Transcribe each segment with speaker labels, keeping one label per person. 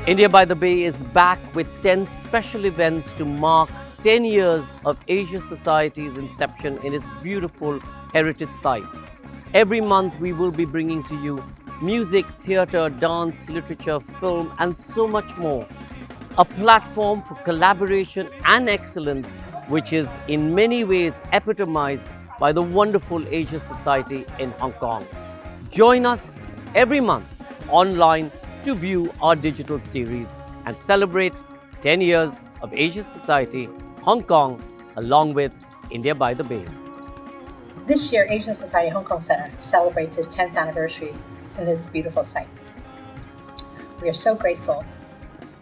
Speaker 1: India by the Bay is back with 10 special events to mark 10 years of Asia Society's inception in its beautiful heritage site. Every month we will be bringing to you music, theatre, dance, literature, film and so much more. A platform for collaboration and excellence which is in many ways epitomized by the wonderful Asia Society in Hong Kong. Join us every month online to view our digital series and celebrate 10 years of Asia Society, Hong Kong, along with India by the Bay.
Speaker 2: This year, Asia Society Hong Kong Center celebrates its 10th anniversary in this beautiful site. We are so grateful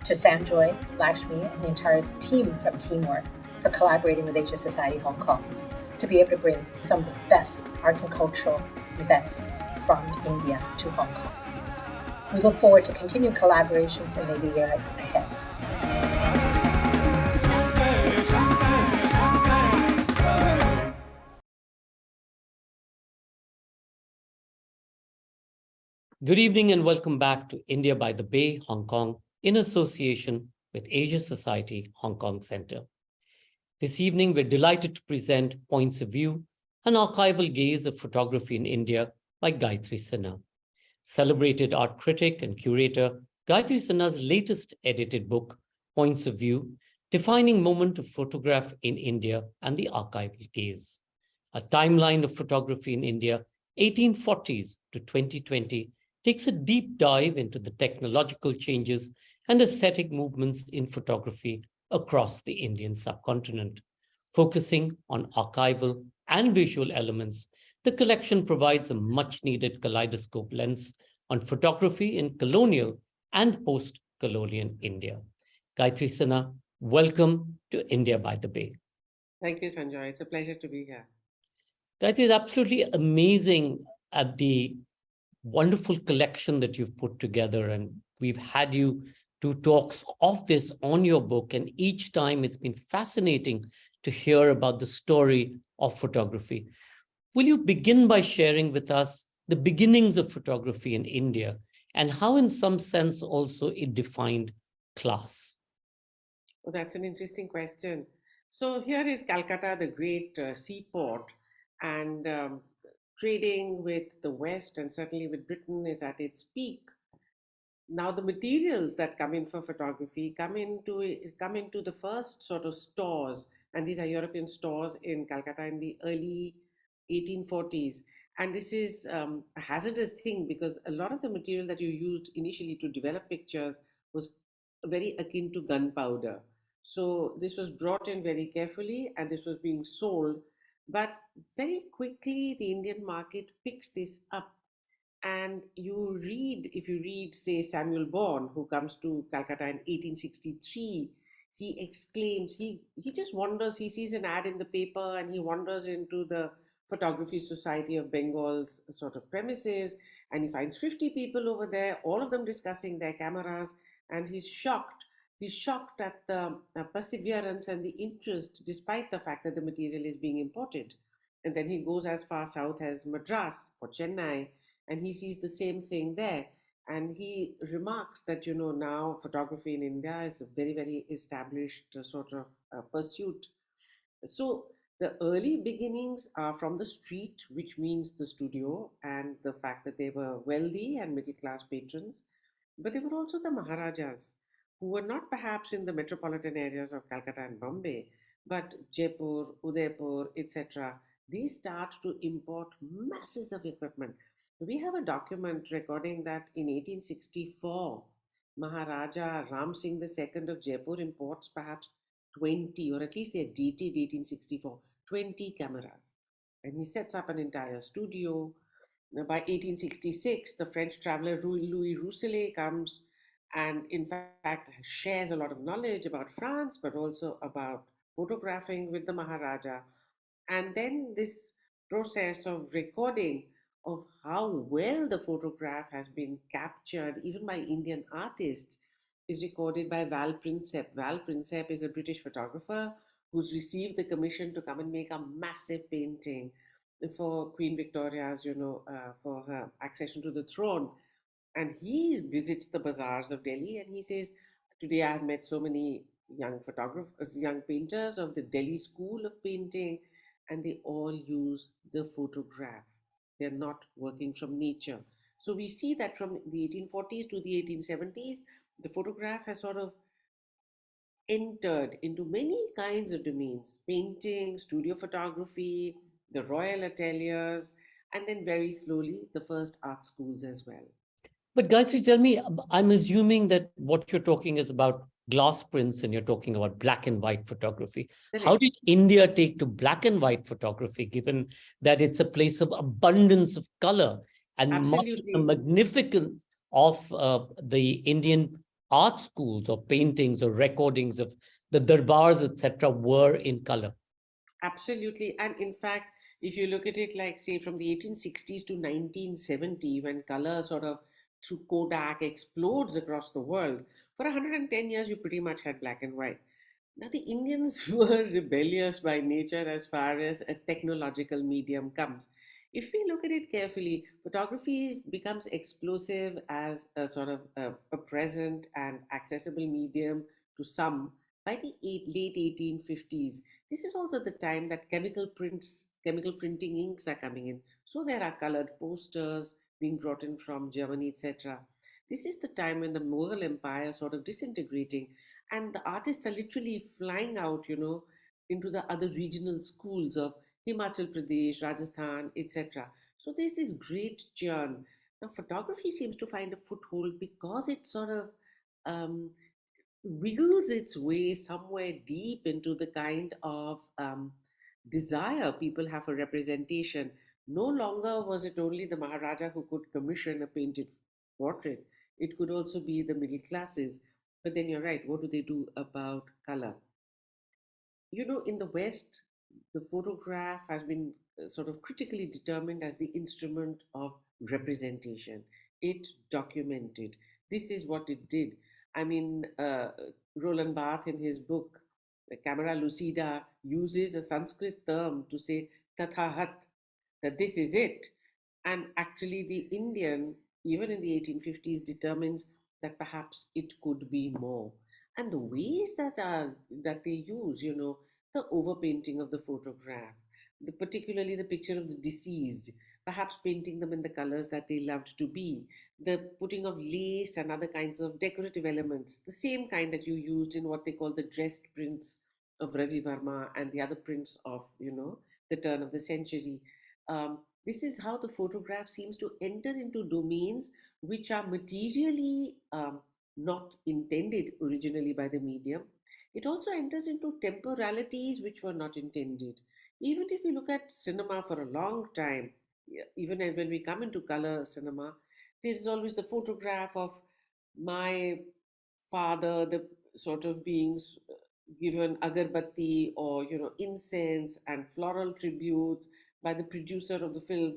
Speaker 2: to Sanjoy, Lakshmi, and the entire team from Teamwork for collaborating with Asia Society Hong Kong to be able to bring some of the best arts and cultural events from India to Hong Kong. We look forward to continued collaborations in the year ahead.
Speaker 1: Good evening and welcome back to India by the Bay, Hong Kong, in association with Asia Society Hong Kong Center. This evening, we're delighted to present Points of View, an archival gaze of photography in India by Gayatri Sinha. Celebrated art critic and curator, Gayatri Sinha's latest edited book, Points of View, Defining Moment of Photograph in India and the Archival Gaze. A timeline of photography in India, 1840s to 2020, takes a deep dive into the technological changes and aesthetic movements in photography across the Indian subcontinent. Focusing on archival and visual elements, the collection provides a much-needed kaleidoscope lens on photography in colonial and post-colonial India. Gayatri Sinha, welcome to India by the Bay.
Speaker 3: Thank you, Sanjoy. It's a pleasure to be here.
Speaker 1: Gayatri, is absolutely amazing at the wonderful collection that you've put together, and we've had you do talks of this on your book, and each time it's been fascinating to hear about the story of photography. Will you begin by sharing with us the beginnings of photography in India and how, in some sense, also it defined class?
Speaker 3: Oh, that's an interesting question. So here is Calcutta, the great seaport, and trading with the West and certainly with Britain is at its peak. Now the materials that come in for photography come into the first sort of stores, and these are European stores in Calcutta in the early 1840s. And this is a hazardous thing because a lot of the material that you used initially to develop pictures was very akin to gunpowder. So this was brought in very carefully and this was being sold. But very quickly, the Indian market picks this up. And if you read, say, Samuel Bourne, who comes to Calcutta in 1863, he exclaims, he just wanders, he sees an ad in the paper and he wanders into the Photography Society of Bengal's sort of premises, and he finds 50 people over there, all of them discussing their cameras, and he's shocked. He's shocked at the perseverance and the interest, despite the fact that the material is being imported. And then he goes as far south as Madras or Chennai, and he sees the same thing there. And he remarks that, now photography in India is a very, very established sort of pursuit. So the early beginnings are from the street, which means the studio, and the fact that they were wealthy and middle class patrons. But they were also the Maharajas, who were not perhaps in the metropolitan areas of Calcutta and Bombay, but Jaipur, Udaipur, etc. They start to import masses of equipment. We have a document recording that in 1864, Maharaja Ram Singh II of Jaipur imports perhaps 20, or at least they're dated 1864, 20 cameras. And he sets up an entire studio. Now, by 1866, the French traveler Louis Rousselet comes and in fact shares a lot of knowledge about France, but also about photographing with the Maharaja. And then this process of recording of how well the photograph has been captured, even by Indian artists, is recorded by Val Prinsep. Val Prinsep is a British photographer who's received the commission to come and make a massive painting for Queen Victoria's, for her accession to the throne. And he visits the bazaars of Delhi and he says, today I have met so many young photographers, young painters of the Delhi school of painting, and they all use the photograph. They're not working from nature. So we see that from the 1840s to the 1870s, the photograph has sort of entered into many kinds of domains: painting, studio photography, the royal ateliers, and then very slowly the first art schools as well.
Speaker 1: But Gayatri, tell me, I'm assuming that what you're talking is about glass prints and you're talking about black and white photography. How
Speaker 3: Correct.
Speaker 1: did India take to black and white photography, given that it's a place of abundance of color and much of the
Speaker 3: Absolutely.
Speaker 1: magnificence of the Indian art schools or paintings or recordings of the darbars, etc., were in color?
Speaker 3: Absolutely. And in fact, if you look at it like, say, from the 1860s to 1970, when color sort of through Kodak explodes across the world, for 110 years, you pretty much had black and white. Now, the Indians were rebellious by nature as far as a technological medium comes. If we look at it carefully, photography becomes explosive as a sort of a present and accessible medium to some by the late 1850s. This is also the time that chemical printing inks are coming in. So there are colored posters being brought in from Germany, etc. This is the time when the Mughal Empire sort of disintegrating, and the artists are literally flying out, into the other regional schools of Himachal Pradesh, Rajasthan, etc. So there's this great churn. Now, photography seems to find a foothold because it sort of um, wiggles its way somewhere deep into the kind of desire people have for representation. No longer was it only the Maharaja who could commission a painted portrait, it could also be the middle classes. But then you're right, what do they do about color? In the West, the photograph has been sort of critically determined as the instrument of representation. It documented. This is what it did. I mean, Roland Barthes in his book, The Camera Lucida, uses a Sanskrit term to say tathahat, that this is it. And actually, the Indian, even in the 1850s, determines that perhaps it could be more. And the ways that they use, the overpainting of the photograph, particularly the picture of the deceased, perhaps painting them in the colors that they loved to be, the putting of lace and other kinds of decorative elements, the same kind that you used in what they call the dressed prints of Ravi Verma and the other prints of, the turn of the century. This is how the photograph seems to enter into domains which are materially not intended originally by the medium. It also enters into temporalities which were not intended. Even if you look at cinema for a long time, even when we come into color cinema, there's always the photograph of my father, the sort of beings given agarbatti or incense and floral tributes by the producer of the film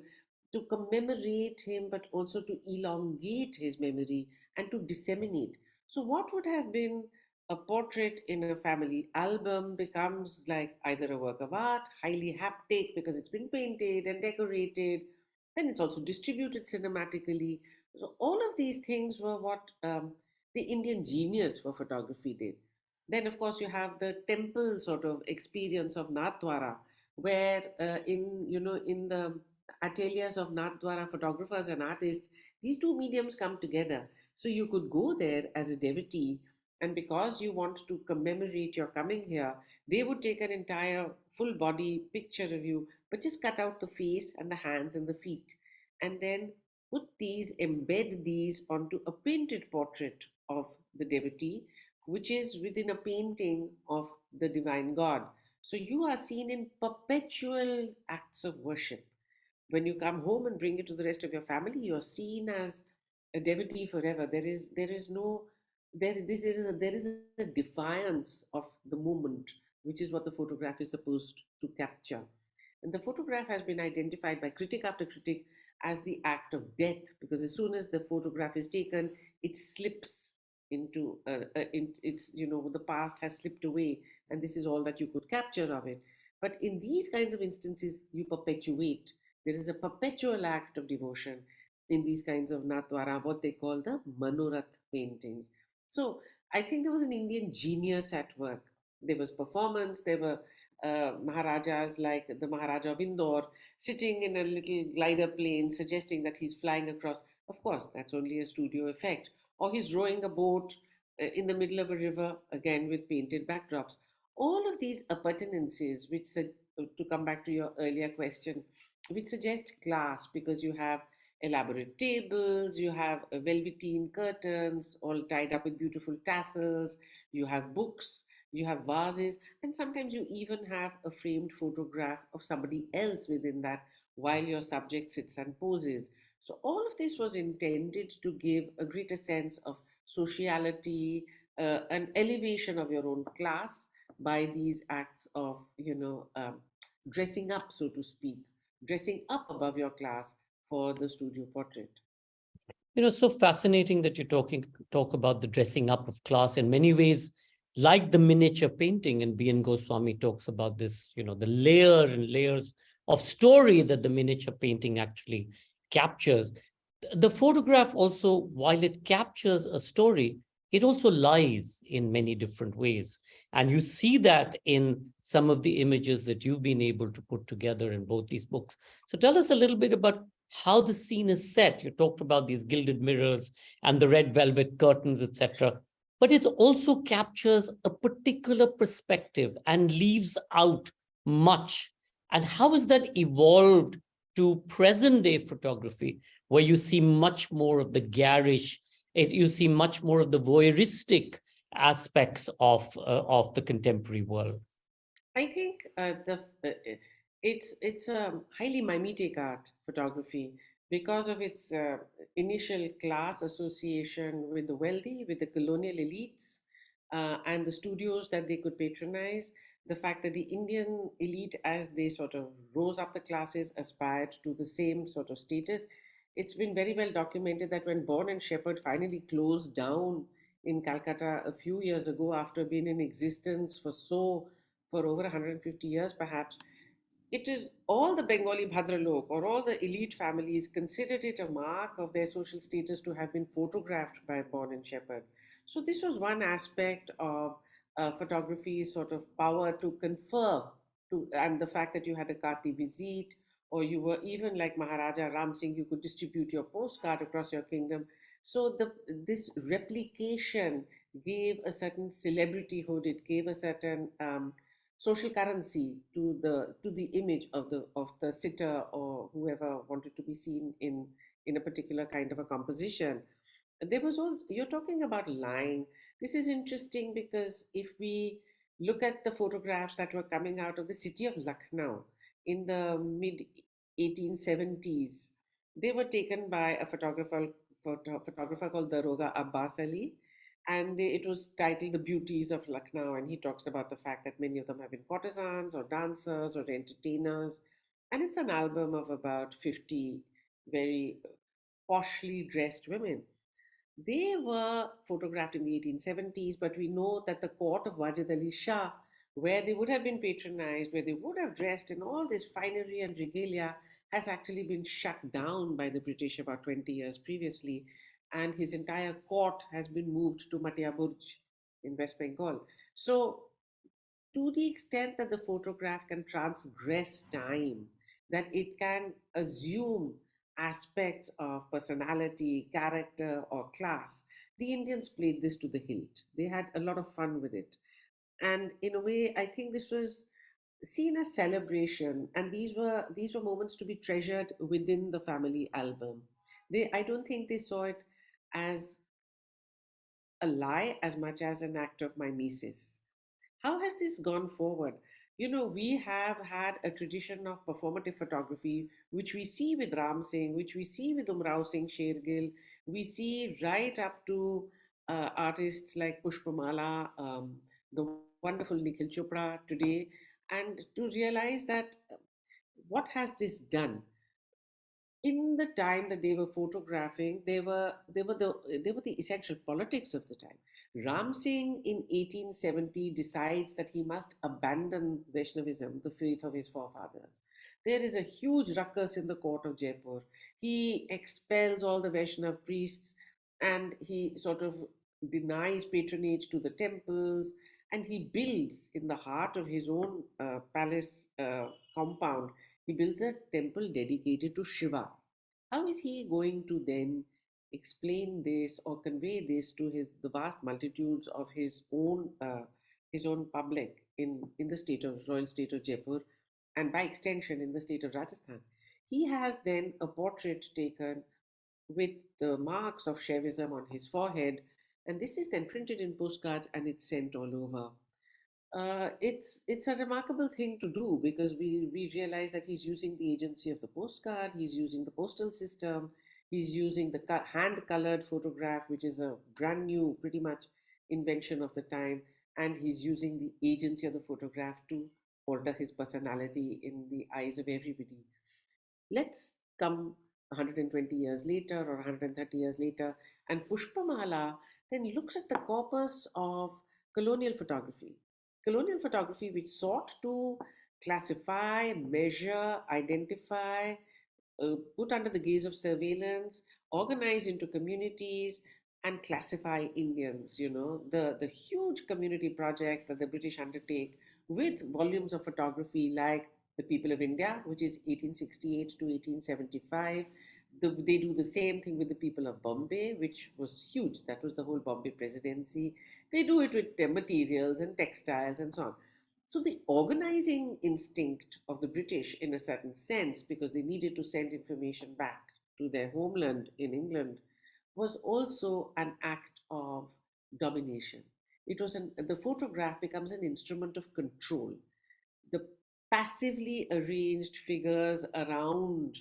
Speaker 3: to commemorate him, but also to elongate his memory and to disseminate. So, what would have been a portrait in a family album becomes like either a work of art, highly haptic because it's been painted and decorated, then it's also distributed cinematically. So, all of these things were what the Indian genius for photography did. Then, of course, you have the temple sort of experience of Nathdwara, where in the ateliers of Nathdwara photographers and artists, these two mediums come together. So you could go there as a devotee, and because you want to commemorate your coming here, they would take an entire full body picture of you, but just cut out the face and the hands and the feet, and then embed these onto a painted portrait of the devotee, which is within a painting of the divine God. So you are seen in perpetual acts of worship. When you come home and bring it to the rest of your family, you're seen as a devotee forever. There is no there is a defiance of the moment, which is what the photograph is supposed to capture. And the photograph has been identified by critic after critic as the act of death, because as soon as the photograph is taken, it slips into it's, the past has slipped away, and this is all that you could capture of it. But in these kinds of instances, you perpetuate. There is a perpetual act of devotion in these kinds of natwara, what they call the Manorath paintings. So I think there was an Indian genius at work. There was performance, there were Maharajas like the Maharaja of Indore sitting in a little glider plane, suggesting that he's flying across. Of course, that's only a studio effect. Or he's rowing a boat in the middle of a river, again with painted backdrops. All of these appurtenances, to come back to your earlier question, which suggest class, because you have elaborate tables, you have velveteen curtains all tied up with beautiful tassels, you have books, you have vases, and sometimes you even have a framed photograph of somebody else within that while your subject sits and poses. So, all of this was intended to give a greater sense of sociality, an elevation of your own class by these acts of, dressing up, so to speak, dressing up above your class for the studio portrait.
Speaker 1: So fascinating that you talk about the dressing up of class in many ways, like the miniature painting, and B.N. Goswami talks about this, the layer and layers of story that the miniature painting actually captures. The photograph also, while it captures a story, it also lies in many different ways. And you see that in some of the images that you've been able to put together in both these books. So tell us a little bit about how the scene is set. You talked about these gilded mirrors and the red velvet curtains, etc. But it also captures a particular perspective and leaves out much. And how has that evolved to present day photography, where you see much more of the garish, you see much more of the voyeuristic aspects of the contemporary world?
Speaker 3: I think it's a highly mimetic art, photography, because of its initial class association with the wealthy, with the colonial elites, and the studios that they could patronize. The fact that the Indian elite, as they sort of rose up the classes, aspired to the same sort of status. It's been very well documented that when Bourne and Shepherd finally closed down in Calcutta a few years ago, after being in existence for over 150 years perhaps, it is all the Bengali Bhadralok or all the elite families considered it a mark of their social status to have been photographed by Bourne and Shepherd. So this was one aspect of photography's sort of power to confer, and the fact that you had a carte de visite, or you were even like Maharaja Ram Singh, you could distribute your postcard across your kingdom. So this replication gave a certain celebrityhood. It gave a certain social currency to the image of the sitter or whoever wanted to be seen in a particular kind of a composition. There was all, you're talking about lying. This is interesting because if we look at the photographs that were coming out of the city of Lucknow in the mid 1870s, they were taken by a photographer called Daroga Abbas Ali, and it was titled The Beauties of Lucknow. And he talks about the fact that many of them have been courtesans or dancers or entertainers. And it's an album of about 50 very poshly dressed women. They were photographed in the 1870s, but we know that the court of Wajid Ali Shah, where they would have been patronized, where they would have dressed in all this finery and regalia, has actually been shut down by the British about 20 years previously. And his entire court has been moved to Matia Burj in West Bengal. So, to the extent that the photograph can transgress time, that it can assume aspects of personality, character, or class, the Indians played this to the hilt. They had a lot of fun with it. And in a way, I think this was seen as celebration, and these were moments to be treasured within the family album. I don't think they saw it as a lie as much as an act of mimesis. How has this gone forward? We have had a tradition of performative photography, which we see with Ram Singh, which we see with Umrao Singh Shergill, we see right up to artists like Pushpamala, the wonderful Nikhil Chopra today, and to realize that what has this done? In the time that they were photographing, they were the essential politics of the time. Ram Singh in 1870 decides that he must abandon Vaishnavism, the faith of his forefathers. There is a huge ruckus in the court of Jaipur. He expels all the Vaishnav priests, and he sort of denies patronage to the temples, and he builds in the heart of his own palace compound, he builds a temple dedicated to Shiva. How is he going to then explain this or convey this to the vast multitudes of his own public in the royal state of Jaipur, and by extension in the state of Rajasthan? He has then a portrait taken with the marks of Shaivism on his forehead, and this is then printed in postcards and it's sent all over. It's a remarkable thing to do, because we realize that he's using the agency of the postcard, he's using the postal system, he's using the hand colored photograph, which is a brand new, pretty much invention of the time, and he's using the agency of the photograph to alter his personality in the eyes of everybody. Let's come 120 years later or 130 years later, and Pushpamala then looks at the corpus of colonial photography. Colonial photography, which sought to classify, measure, identify, put under the gaze of surveillance, organize into communities, and classify Indians. The huge community project that the British undertake with volumes of photography like The People of India, which is 1868 to 1875. They do the same thing with The People of Bombay, which was huge. That was the whole Bombay presidency. They do it with materials and textiles and so on. So the organizing instinct of the British, in a certain sense, because they needed to send information back to their homeland in England, was also an act of domination. The photograph becomes an instrument of control. The passively arranged figures around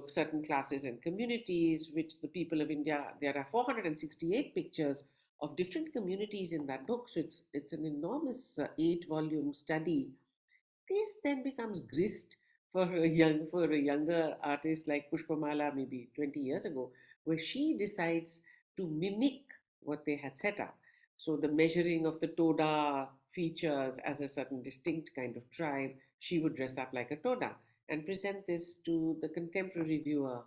Speaker 3: certain classes and communities, which The People of India, there are 468 pictures of different communities in that book. So it's an enormous 8-volume study. This then becomes grist for a younger artist like Pushpamala, maybe 20 years ago, where she decides to mimic what they had set up. So the measuring of the Toda features as a certain distinct kind of tribe, she would dress up like a Toda and present this to the contemporary viewer.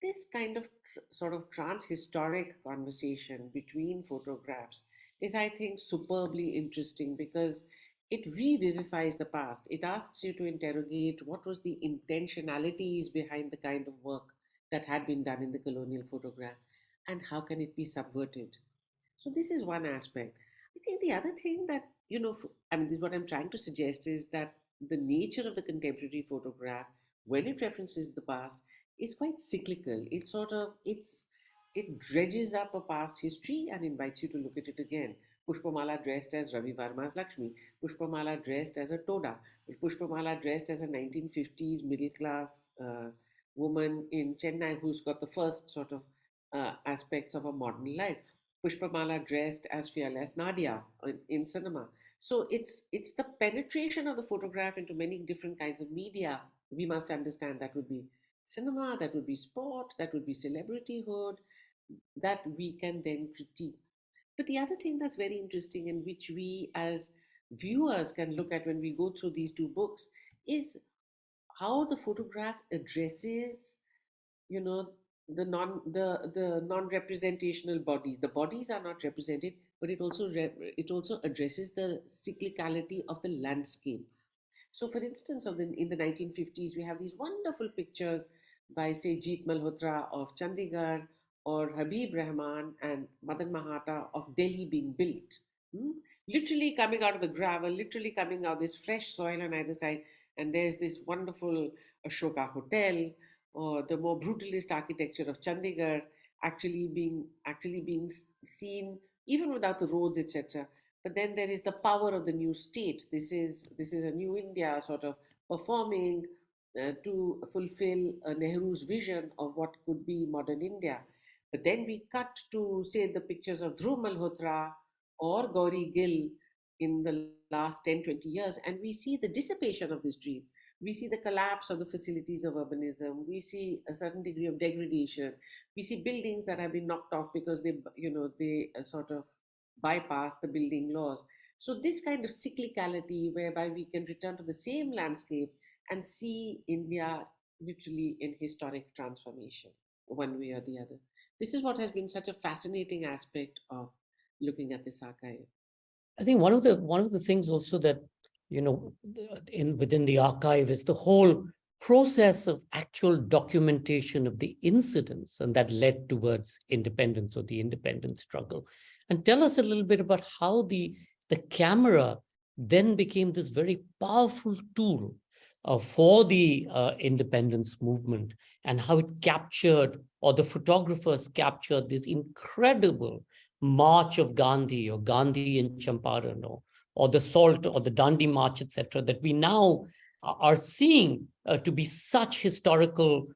Speaker 3: This kind of sort of trans-historic conversation between photographs is, I think, superbly interesting, because it revivifies the past. It asks you to interrogate what was the intentionalities behind the kind of work that had been done in the colonial photograph, and how can it be subverted. So this is one aspect. I think the other thing that, this is what I'm trying to suggest, is that the nature of the contemporary photograph, when it references the past, is quite cyclical. It dredges up a past history and invites you to look at it again. Pushpamala dressed as Ravi Varma's Lakshmi, Pushpamala dressed as a Toda, Pushpamala dressed as a 1950s middle class woman in Chennai who's got the first sort of aspects of a modern life. Pushpamala dressed as fearless Nadia in cinema. So it's the penetration of the photograph into many different kinds of media. We must understand that would be cinema, that would be sport, that would be celebrityhood, that we can then critique. But the other thing that's very interesting, and which we as viewers can look at when we go through these two books, is how the photograph addresses, the non-representational bodies. The bodies are not represented, but it also addresses the cyclicality of the landscape. So, for instance, in the 1950s, we have these wonderful pictures by, say, Jeet Malhotra of Chandigarh, or Habib Rahman and Madan Mahata of Delhi being built. Literally coming out of the gravel, literally coming out this fresh soil on either side, and there's this wonderful Ashoka hotel, or the more brutalist architecture of Chandigarh actually being seen even without the roads, etc. But then there is the power of the new state. This is a new India sort of performing to fulfill Nehru's vision of what could be modern India. But then we cut to, say, the pictures of Dhruv Malhotra or Gauri Gill in the last 10, 20 years, and we see the dissipation of this dream. We see the collapse of the facilities of urbanism. We see a certain degree of degradation. We see buildings that have been knocked off because they sort of bypass the building laws. So this kind of cyclicality, whereby we can return to the same landscape and see India literally in historic transformation, one way or the other. This is what has been such a fascinating aspect of looking at this archive.
Speaker 1: I think one of the things also that, within the archive is the whole process of actual documentation of the incidents, and that led towards independence or the independence struggle. And tell us a little bit about how the camera then became this very powerful tool for the independence movement, and how it captured, or the photographers captured, this incredible march of Gandhi, or Gandhi in Champaran, or the Salt or the Dandi March, etc., that we now are seeing to be such historical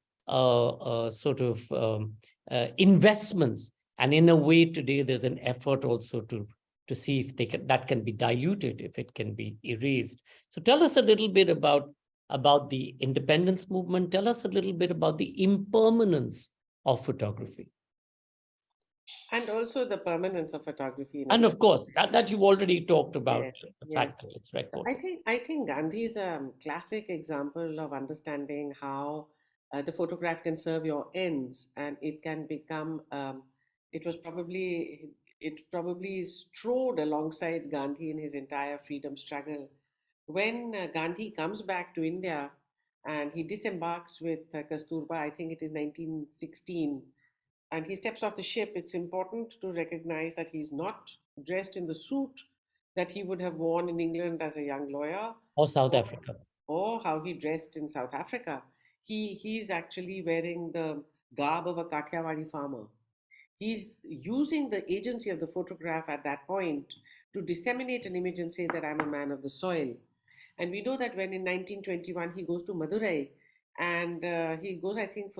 Speaker 1: investments. And in a way, today there's an effort also to see if that can be diluted, if it can be erased. So tell us a little bit about the independence movement. Tell us a little bit about the impermanence of photography.
Speaker 3: And also the permanence of photography.
Speaker 1: And of course, that you've already talked about,
Speaker 3: yes,
Speaker 1: the
Speaker 3: yes.
Speaker 1: fact that it's recorded.
Speaker 3: I think Gandhi is a classic example of understanding how the photograph can serve your ends, and it can become. It probably strode alongside Gandhi in his entire freedom struggle. When Gandhi comes back to India and he disembarks with Kasturba, I think it is 1916, and he steps off the ship, it's important to recognize that he's not dressed in the suit that he would have worn in England as a young lawyer,
Speaker 1: or South Africa,
Speaker 3: or how he dressed in South Africa. He's actually wearing the garb of a Kathiawadi farmer. He's using the agency of the photograph at that point to disseminate an image and say that I'm a man of the soil. And we know that when in 1921 he goes to Madurai, and he goes, I think,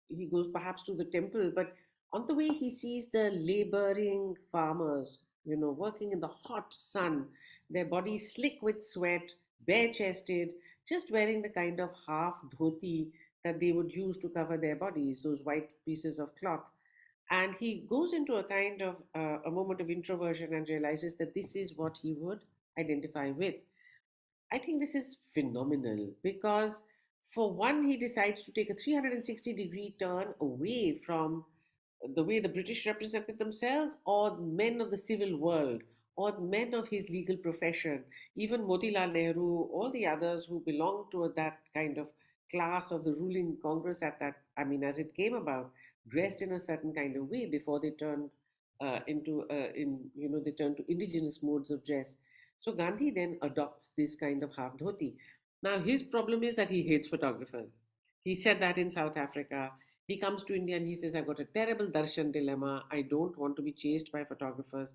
Speaker 3: he goes perhaps to the temple, but on the way he sees the laboring farmers, working in the hot sun, their bodies slick with sweat, bare chested, just wearing the kind of half dhoti that they would use to cover their bodies, those white pieces of cloth. And he goes into a kind of a moment of introversion and realizes that this is what he would identify with. I think this is phenomenal because, for one, he decides to take a 360-degree turn away from the way the British represented themselves, or men of the civil world, or men of his legal profession, even Motilal Nehru, all the others who belonged to that kind of class of the ruling Congress as it came about, dressed in a certain kind of way before they turned they turned to indigenous modes of dress. So Gandhi then adopts this kind of half dhoti. Now his problem is that he hates photographers. He said that in South Africa. He comes to India and he says, I've got a terrible darshan dilemma. I don't want to be chased by photographers.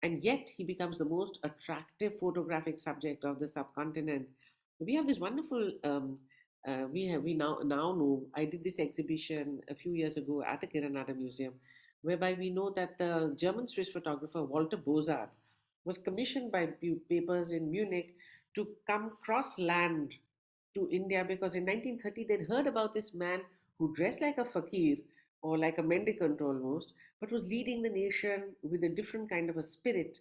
Speaker 3: And yet he becomes the most attractive photographic subject of the subcontinent. We have this wonderful we now know. I did this exhibition a few years ago at the Kiranada Museum, whereby we know that the German Swiss photographer Walter Bozard was commissioned by papers in Munich to come cross land to India, because in 1930 they'd heard about this man who dressed like a fakir, or like a mendicant almost, but was leading the nation with a different kind of a spirit.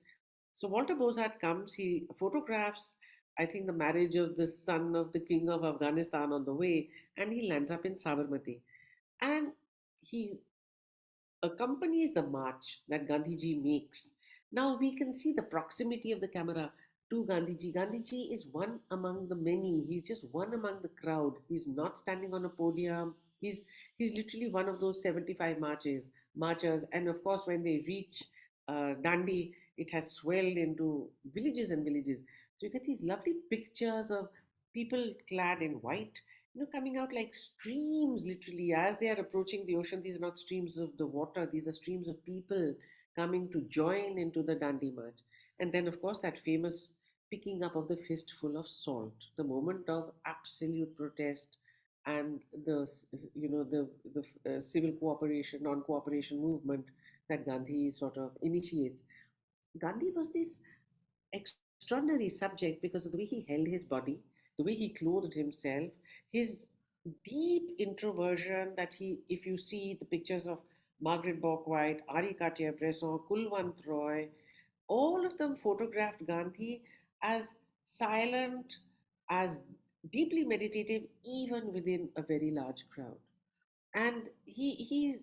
Speaker 3: So Walter Bozard comes, he photographs, I think, the marriage of the son of the king of Afghanistan on the way, and he lands up in Sabarmati. And he accompanies the march that Gandhiji makes. Now we can see the proximity of the camera to Gandhiji. Gandhiji is one among the many. He's just one among the crowd. He's not standing on a podium. He's literally one of those 75 marchers. And of course, when they reach Dandi, it has swelled into villages and villages. So you get these lovely pictures of people clad in white, coming out like streams, literally, as they are approaching the ocean. These are not streams of the water, these are streams of people coming to join into the Dandi March. And then, of course, that famous picking up of the fistful of salt, the moment of absolute protest and the civil cooperation, non-cooperation movement that Gandhi sort of initiates. Gandhi was this extraordinary subject because of the way he held his body, the way he clothed himself, his deep introversion that he, if you see the pictures of Margaret Bourke-White, Ari Cartier-Bresson, Kulwant Roy, all of them photographed Gandhi as silent, as deeply meditative, even within a very large crowd. And he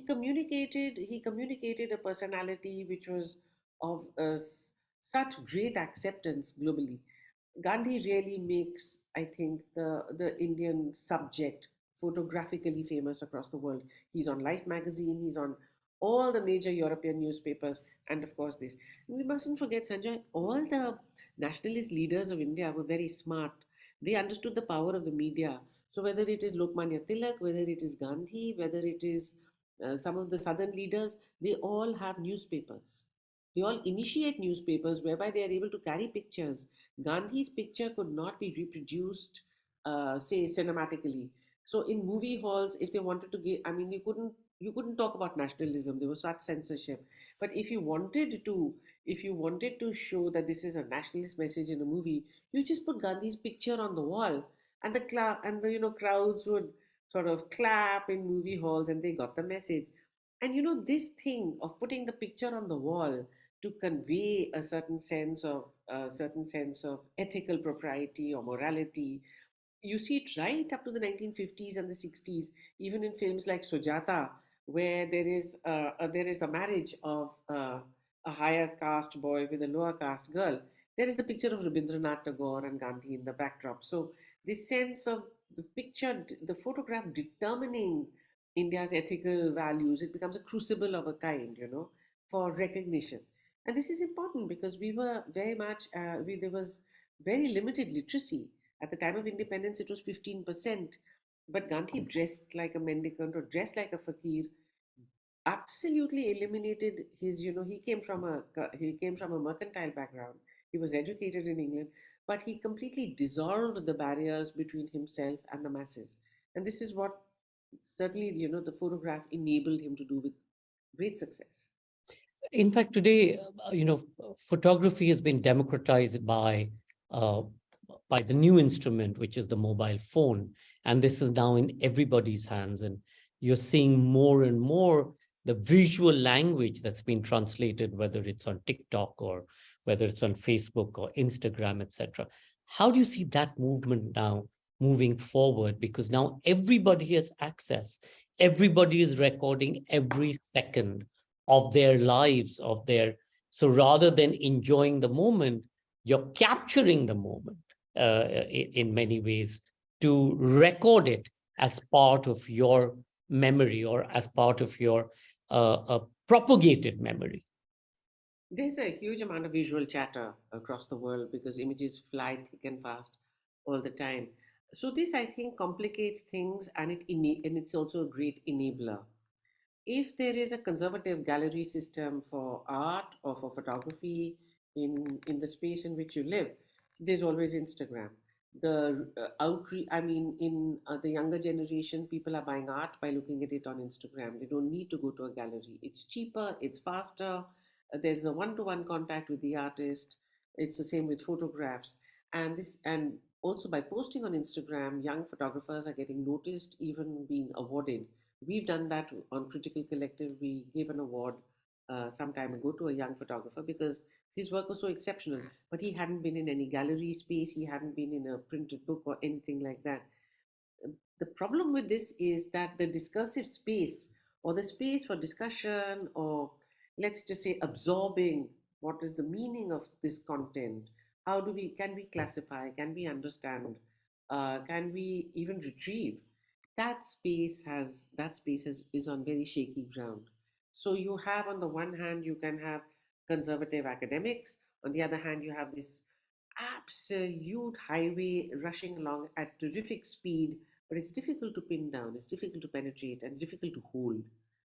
Speaker 3: communicated a personality which was of such great acceptance globally. Gandhi really makes, I think, the Indian subject photographically famous across the world. He's on Life magazine, he's on all the major European newspapers, and of course this. We mustn't forget, Sanjay, all the nationalist leaders of India were very smart. They understood the power of the media. So whether it is Lokmanya Tilak, whether it is Gandhi, whether it is some of the southern leaders, they all have newspapers. They all initiate newspapers whereby they are able to carry pictures. Gandhi's picture could not be reproduced, say cinematically. So in movie halls, if they wanted to give, I mean, you couldn't talk about nationalism. There was such censorship. But if you wanted to show that this is a nationalist message in a movie, you just put Gandhi's picture on the wall, and the crowds would sort of clap in movie halls, and they got the message. And this thing of putting the picture on the wall to convey a certain sense of ethical propriety or morality. You see it right up to the 1950s and the 60s, even in films like Sujata, where there is a marriage of a higher caste boy with a lower caste girl. There is the picture of Rabindranath Tagore and Gandhi in the backdrop. So this sense of the picture, the photograph determining India's ethical values, it becomes a crucible of a kind, for recognition. And this is important because we were very much, there was very limited literacy. At the time of independence, it was 15%. But Gandhi dressed like a mendicant or dressed like a fakir, absolutely eliminated he came from a mercantile background. He was educated in England, but he completely dissolved the barriers between himself and the masses. And this is what certainly, the photograph enabled him to do with great success.
Speaker 1: In fact, today, photography has been democratized uh, by the new instrument, which is the mobile phone. And this is now in everybody's hands. And you're seeing more and more the visual language that's been translated, whether it's on TikTok or whether it's on Facebook or Instagram, etc. How do you see that movement now moving forward? Because now everybody has access. Everybody is recording every second of their lives, so rather than enjoying the moment, you're capturing the moment in many ways to record it as part of your memory or as part of your propagated memory.
Speaker 3: There's a huge amount of visual chatter across the world because images fly thick and fast all the time. So this, I think, complicates things, and it's also a great enabler. If there is a conservative gallery system for art or for photography in the space in which you live, there's always Instagram. The outreach, I mean, in the younger generation, people are buying art by looking at it on Instagram. They don't need to go to a gallery. It's cheaper, it's faster. There's a one-to-one contact with the artist. It's the same with photographs, and also by posting on Instagram, young photographers are getting noticed, even being awarded. We've done that on Critical Collective. We gave an award some time ago to a young photographer because his work was so exceptional, but he hadn't been in any gallery space, he hadn't been in a printed book or anything like that. The problem with this is that the discursive space or the space for discussion, or let's just say absorbing what is the meaning of this content, how do we can we classify, can we understand, can we even retrieve, is on very shaky ground. So you have, on the one hand, you can have conservative academics. On the other hand, you have this absolute highway rushing along at terrific speed, but it's difficult to pin down, it's difficult to penetrate, and difficult to hold.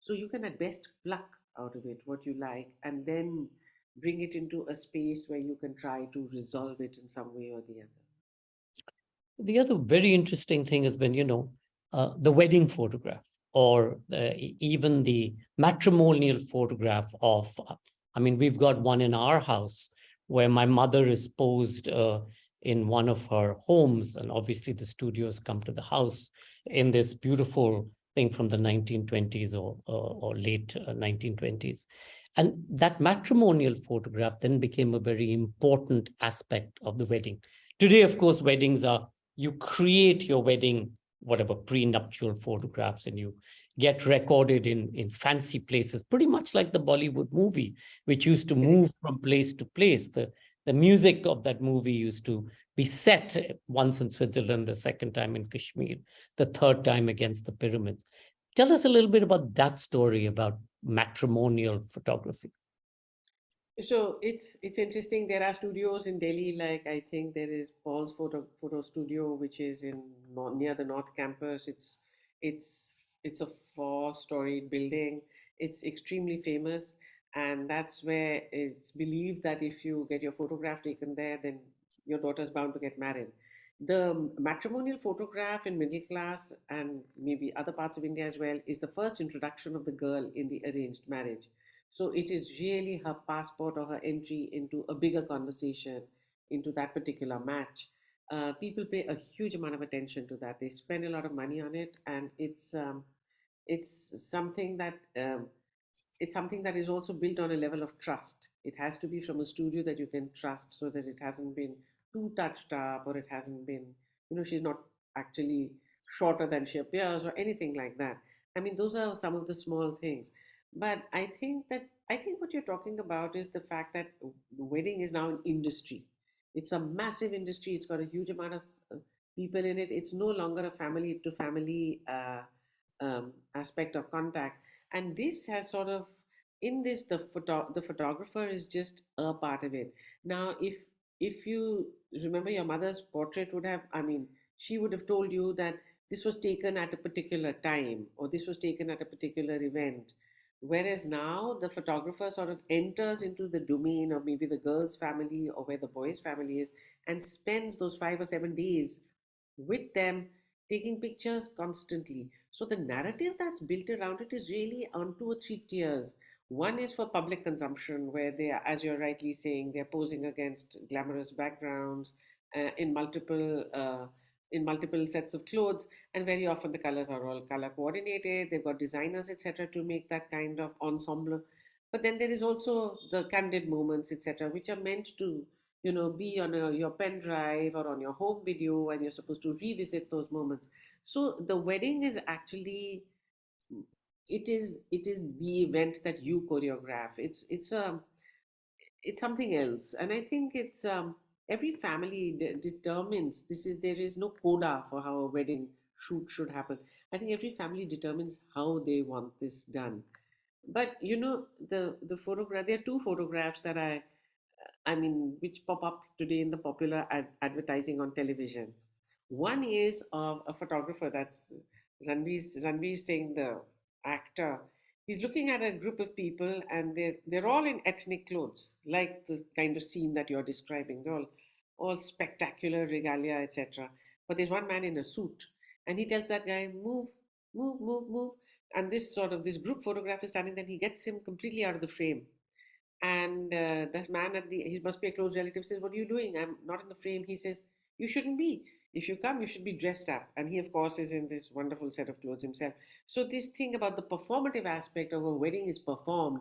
Speaker 3: So you can at best pluck out of it what you like and then bring it into a space where you can try to resolve it in some way or the other.
Speaker 1: The other very interesting thing has been, the wedding photograph or even the matrimonial photograph of, I mean, we've got one in our house where my mother is posed in one of her homes. And obviously the studios come to the house in this beautiful thing from the 1920s or late 1920s. And that matrimonial photograph then became a very important aspect of the wedding. Today, of course, weddings are, you create your wedding, whatever prenuptial photographs, and you get recorded in fancy places, pretty much like the Bollywood movie, which used to move from place to place. The music of that movie used to be set once in Switzerland, the second time in Kashmir, the third time against the pyramids. Tell us a little bit about that story about matrimonial photography.
Speaker 3: So it's interesting. There are studios in Delhi, like I think there is Paul's photo studio, which is near the North Campus. It's it's a four-storied building. It's extremely famous, and that's where it's believed that if you get your photograph taken there, then your daughter's bound to get married. The matrimonial photograph in middle class and maybe other parts of India as well is the first introduction of the girl in the arranged marriage. So it is really her passport or her entry into a bigger conversation, into that particular match. People pay a huge amount of attention to that. They spend a lot of money on it, and it's something that it's something that is also built on a level of trust. It has to be from a studio that you can trust, so that it hasn't been too touched up, or it hasn't been, she's not actually shorter than she appears or anything like that. I mean, those are some of the small things. But I think what you're talking about is the fact that wedding is now an industry. It's a massive industry. It's got a huge amount of people in it. It's no longer a family to family aspect of contact. And this has sort of, in this, the photographer is just a part of it. Now, if you remember, your mother's portrait would have, I mean, she would have told you that this was taken at a particular time, or this was taken at a particular event. Whereas now the photographer sort of enters into the domain of maybe the girl's family or where the boy's family is, and spends those 5 or 7 days with them, taking pictures constantly. So the narrative that's built around it is really on 2 or 3 tiers. One is for public consumption, where they are, as you're rightly saying, they're posing against glamorous backgrounds uh, in multiple uh, in multiple sets of clothes, and very often the colors are all color coordinated. They've got designers, etc., to make that kind of ensemble. But then there is also the candid moments, etc., which are meant to, be on your pen drive or on your home video, and you're supposed to revisit those moments. So the wedding is actually, it is the event that you choreograph. It's something else. And I think it's every family determines, this is there is no coda for how a wedding shoot should happen. I think every family determines how they want this done. But the photograph, there are two photographs that I mean, which pop up today in the popular advertising on television. One is of a photographer, that's Ranveer Singh, the actor. He's looking at a group of people, and they're all in ethnic clothes, like the kind of scene that you're describing. They're all spectacular regalia, etc. But there's one man in a suit, and he tells that guy, "Move, move, move, move." And this group photograph is standing. Then he gets him completely out of the frame, and this man he must be a close relative, says, "What are you doing? I'm not in the frame." He says, "You shouldn't be. If you come, you should be dressed up." And he, of course, is in this wonderful set of clothes himself. So this thing about the performative aspect of a wedding is performed,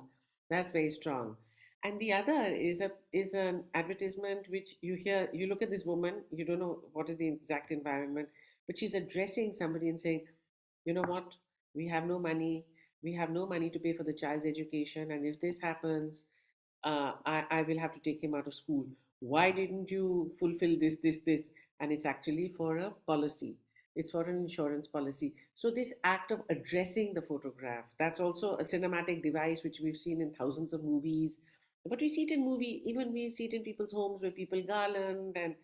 Speaker 3: that's very strong. And the other is an advertisement which you hear. You look at this woman, you don't know what is the exact environment, but she's addressing somebody and saying, "You know what? We have no money. We have no money to pay for the child's education, and if this happens, I will have to take him out of school. Why didn't you fulfill this? And it's actually for a policy. It's for an insurance policy. So this act of addressing the photograph, that's also a cinematic device which we've seen in thousands of movies. But we see it in even we see it in people's homes where people garland and,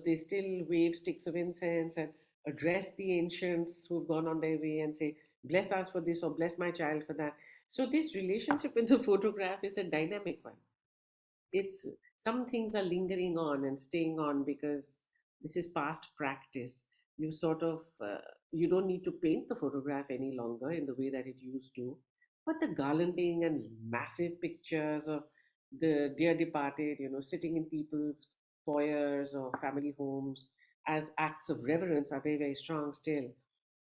Speaker 3: they still wave sticks of incense and address the ancients who've gone on their way and say, "Bless us for this," or "Bless my child for that." So this relationship in the photograph is a dynamic one. It's Some things are lingering on and staying on because This is past practice. You sort of, you don't need to paint the photograph any longer in the way that it used to. But the garlanding and massive pictures of the dear departed, sitting in people's foyers or family homes as acts of reverence are very, very strong still.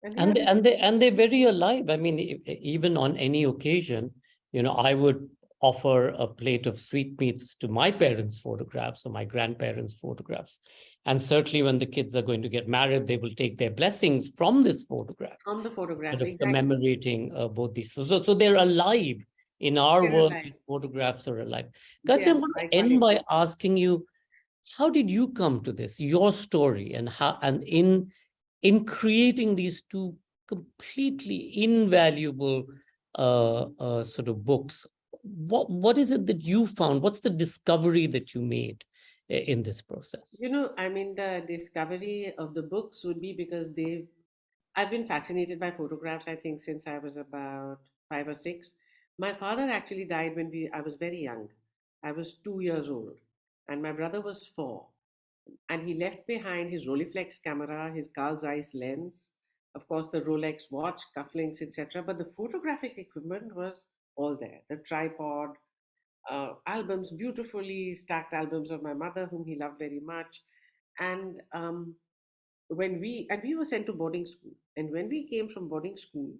Speaker 1: And they're very alive. I mean, even on any occasion, I would offer a plate of sweetmeats to my parents' photographs or my grandparents' photographs. And certainly when the kids are going to get married, they will take their blessings from this photograph.
Speaker 3: From the photographs,
Speaker 1: sort of
Speaker 3: exactly.
Speaker 1: commemorating both these. So they're alive. In our
Speaker 3: They're
Speaker 1: world,
Speaker 3: alive.
Speaker 1: these photographs are alive. Gayatri, I
Speaker 3: Yeah,
Speaker 1: want to
Speaker 3: iconic.
Speaker 1: end by asking you, how did you come to this, your story, and how, and in creating these two completely invaluable sort of books, what is it that you found? What's the discovery that you made in this process?
Speaker 3: I mean, the discovery of the books would be because I've been fascinated by photographs, I think, since I was about 5 or 6. My father actually died when I was very young. I was 2 years old, and my brother was 4. And he left behind his Rolleiflex camera, his Carl Zeiss lens, of course, the Rolex watch, cufflinks, etc. But the photographic equipment was all there. The tripod, albums, beautifully stacked albums of my mother, whom he loved very much. And we were sent to boarding school, and when we came from boarding school,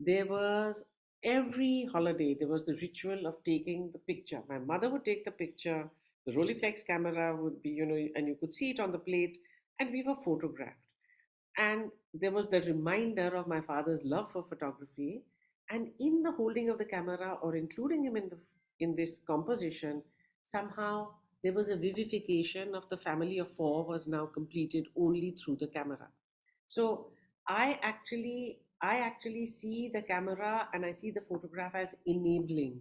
Speaker 3: there was every holiday there was the ritual of taking the picture. My mother would take the picture, the Rolleiflex camera would be, and you could see it on the plate, and we were photographed. And there was the reminder of my father's love for photography, and in the holding of the camera or including him in this composition, somehow there was a vivification of the family of 4 was now completed only through the camera. So I actually see the camera and I see the photograph as enabling.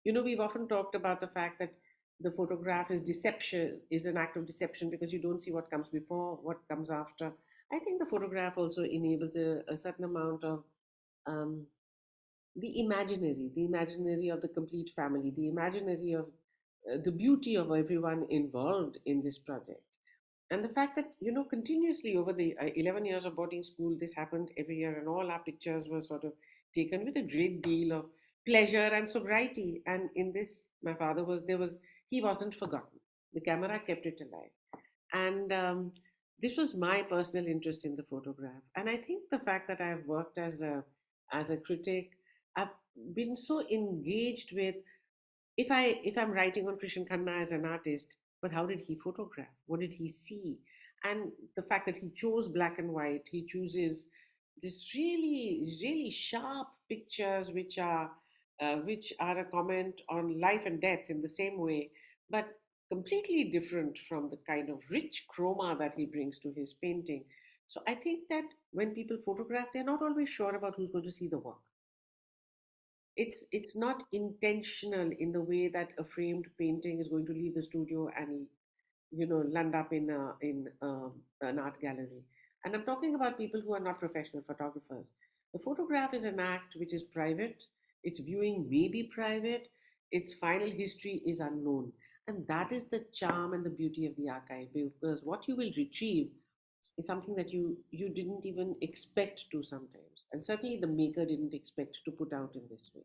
Speaker 3: We've often talked about the fact that the photograph is an act of deception, because you don't see what comes before, what comes after. I think the photograph also enables a certain amount of the imaginary of the complete family, the imaginary of the beauty of everyone involved in this project. And the fact that, continuously over the 11 years of boarding school, this happened every year, and all our pictures were sort of taken with a great deal of pleasure and sobriety. And in this, my father he wasn't forgotten. The camera kept it alive. And this was my personal interest in the photograph. And I think the fact that I've worked as a critic, I've been so engaged with, if I'm writing on Krishan Khanna as an artist, but how did he photograph? What did he see? And the fact that he chose black and white, he chooses this really, really sharp pictures, which are a comment on life and death in the same way, but completely different from the kind of rich chroma that he brings to his painting. So I think that when people photograph, they're not always sure about who's going to see the work. It's not intentional in the way that a framed painting is going to leave the studio and land up in an art gallery. And I'm talking about people who are not professional photographers. The photograph is an act which is private. Its viewing may be private. Its final history is unknown. And that is the charm and the beauty of the archive, because what you will retrieve is something that you didn't even expect to sometimes. And certainly the maker didn't expect to put out in this way.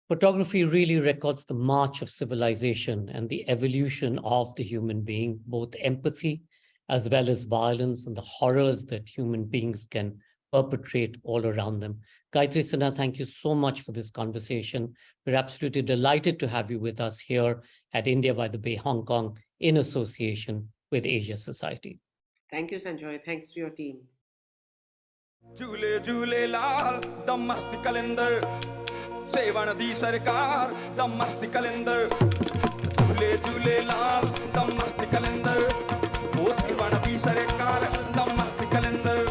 Speaker 1: Photography really records the march of civilization and the evolution of the human being, both empathy as well as violence and the horrors that human beings can perpetrate all around them. Gayatri Sinha, thank you so much for this conversation. We're absolutely delighted to have you with us here at India by the Bay, Hong Kong, in association with Asia Society.
Speaker 3: Thank you, Sanjoy. Thanks to your team.
Speaker 4: झूले झूले लाल the मस्त कलंदर seven दी सरकार the मस्त कलंदर झूले झूले लाल the मस्त कलंदर O seven दी सरकार the मस्त कलंदर.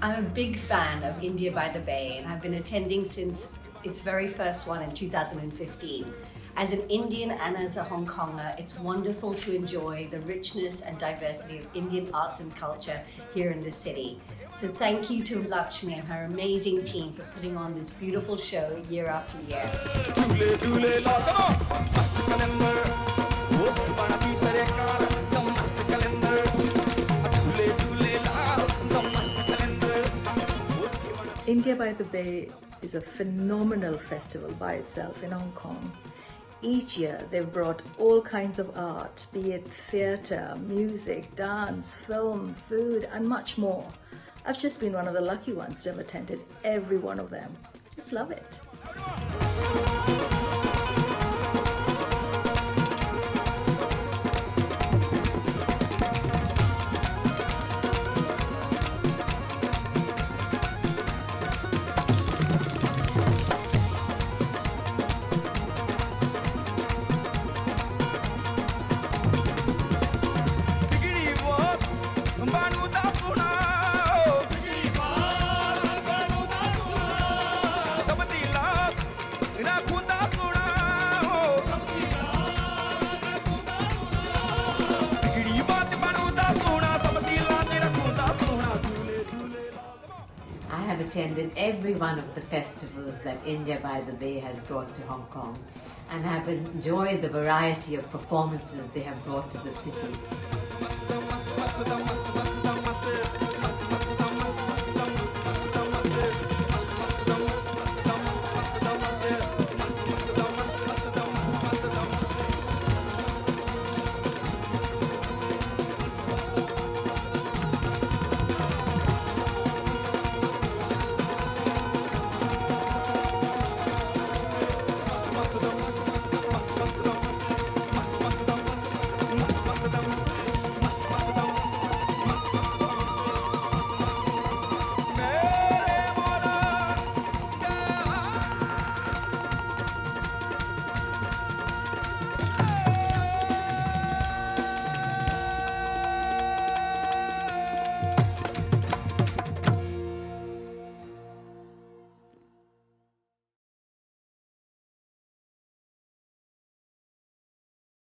Speaker 5: I'm a big fan of India by the Bay, and I've been attending since its very first one in 2015. As an Indian and as a Hong Konger, it's wonderful to enjoy the richness and diversity of Indian arts and culture here in the city. So thank you to Lakshmi and her amazing team for putting on this beautiful show year after year.
Speaker 4: Mast calendar, wo sabana ki sarekar, the mast calendar.
Speaker 6: India by the Bay is a phenomenal festival by itself in Hong Kong. Each year they've brought all kinds of art, be it theatre, music, dance, film, food and much more. I've just been one of the lucky ones to have attended every one of them. Just love it.
Speaker 7: I have attended every one of the festivals that India by the Bay has brought to Hong Kong and have enjoyed the variety of performances they have brought to the city.